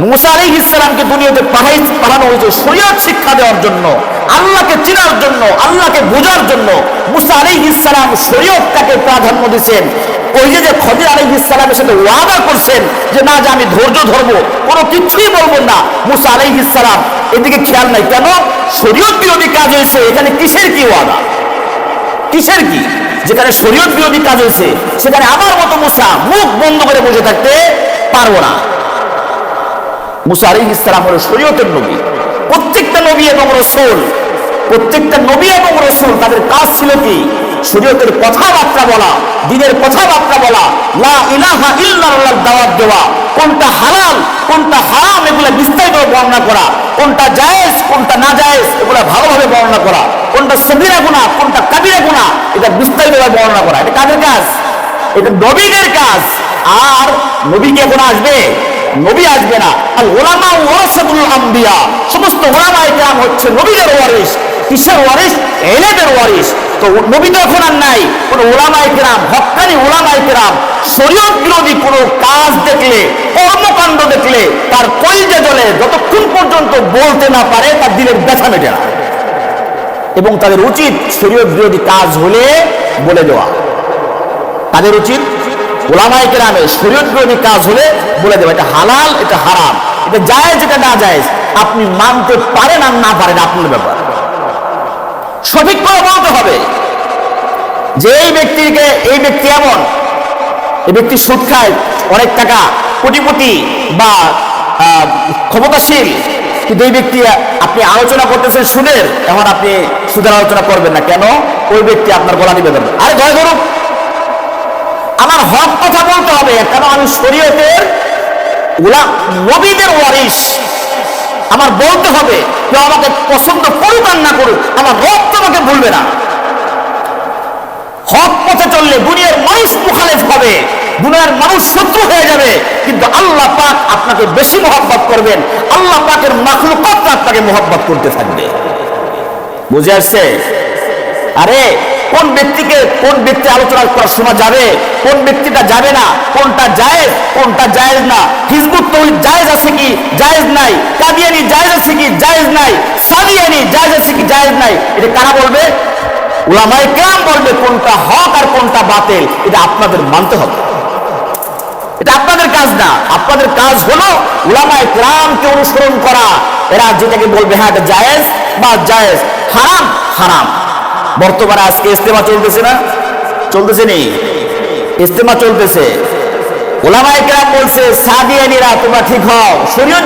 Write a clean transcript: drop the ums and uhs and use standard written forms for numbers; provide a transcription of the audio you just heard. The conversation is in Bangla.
মুসা আলাইহিস সালামকে দুনিয়াতে পাঠানো হয়েছে শরীয়ত শিক্ষা দেওয়ার জন্য, আল্লাহকে চেনার জন্য, আল্লাহকে বোঝার জন্য। মুসা আলাইহিস সালাম শরীয়তটাকে প্রাধান্য দিয়েছেন। ওই যে খদির আলাইহিস সালামের সাথে ওয়াদা করছেন যে না, যে আমি ধৈর্য ধরবো, কোনো কিছুই বলবো না। মুসা আলাইহিস সালাম এদিকে খেয়াল নাই, কেন? শরীয়ত বিরোধী কাজ হয়েছে, এখানে কিসের কি ওয়াদা, কিসের কি? যেখানে শরীয়ত বিরোধী কাজ হয়েছে সেখানে আমার মতো মুসা মুখ বন্ধ করে বসে থাকতে পারবো না। মুসা আলাইহিস সালাম হলো শরীয়তের নবী। প্রত্যেকটা নবী এবং রাসূল, প্রত্যেকটা নবী এবং রাসূল তাদের কাজ ছিল কি? শরীয়তের কথাবার্তা বলা, দ্বীনের কথাবার্তা বলা, লা ইলাহা ইল্লাল্লাহর দাওয়াত দেওয়া, কোনটা হালাল কোনটা হারাম এগুলো বিস্তারিত বর্ণনা করা, কোনটা জায়েজ কোনটা না জায়েজ এগুলো ভালোভাবে বর্ণনা করা, কোনটা সগীরা গুনাহ কোনটা কাবীরা গুনাহ এটা বিস্তারিতভাবে বর্ণনা করা। এটা কাদের কাজ? এটা নবীদের কাজ। আর নবী কি এখন আসবে? নবী আসবে না। আল উলামা ওয়ারাসাতুল আম্বিয়া, সমস্ত উলামায়ে কেরাম হচ্ছে নবীদের ওয়ারিস। কিসের ওয়ারিস? ইলমের ওয়ারিস। তো নবী তো এখন আর নাই। কোন উলামায়ে কেরাম, হক্কানি উলামায়ে কেরাম শরীয়ত বিরোধী কোনো কাজ দেখলে, কর্মকাণ্ড দেখলে তার কলিজা জ্বলে, যতক্ষণ পর্যন্ত বলতে না পারে তার দিলের ব্যথা মেটে না। এবং তাদের উচিত শরীয়ত বিরোধী কাজ হলে বলে দেওয়া। তাদের উচিত উলামায়ে কেরামের শরীয়ত বিরোধী কাজ হলে বলে দেওয়া, এটা হালাল এটা হারাম, এটা জায়েজ এটা না জায়েজ। আপনি মানতে পারেন আর না পারেন আপনার ব্যাপার। সঠিক করে বলতে হবে যে এই ব্যক্তি এমন, এই ব্যক্তি সুদ খায়, অনেক টাকা, কোটিপতি বা ক্ষমতাশীল, কিন্তু এই ব্যক্তি, আপনি আলোচনা করতেছেন সুদের, এখন আপনি সুদের আলোচনা করবেন না কেন? ওই ব্যক্তি আপনার গলা টিপে ধরবে। আরে ভয় করুক, আমার হক কথা বলতে হবে, কেন? আমি শরীয়তের নবীদের ওয়ারিস, আমার বলতে হবে। কেউ আমাকে পছন্দ করুক আর না করুক, আমার রব তো আমাকে ভুলবে না। হক পথে চললে দুনিয়ার মানুষ মুখালেফ হবে, দুনিয়ার মানুষ শত্রু হয়ে যাবে, কিন্তু আল্লাহ পাক আপনাকে বেশি মহব্বত করবেন। আল্লাহ পাকের মাখলুকাত আপনাকে মহব্বত করতে থাকবে। বুঝে আসছে? আরে কোন ব্যক্তি আলোচনা করার সময় যাবে, কোন ব্যক্তিটা যাবে না, কোনটা জায়েজ কোনটা জায়েজ না, হিজবুত তৌহিদ জায়েজ আছে কি জায়েজ নাই, কাদিয়ানি জায়েজ আছে কি জায়েজ নাই, সাদিয়ানি জায়েজ আছে কি জায়েজ নাই, এটা কারা বলবে? উলামায়ে কেরাম বলবে কোনটা হক আর কোনটা বাতিল। এটা আপনাদের মানতে হবে, এটা আপনাদের কাজ না। আপনাদের কাজ হলো উলামায়ে কেরামকে অনুসরণ করা। এরা যেটাকে বলবে হ্যাঁ এটা জায়েজ বা জায়েজ, হারাম হারাম। বর্তমানে আজকে ইজতেমা চলতেছে না? চলতেছে নি? ইজতেমা চলতেছে। উলামায়ে কেরাম বলছে সাদিয়ানিরা তোমরা ঠিক হও, শরীয়ত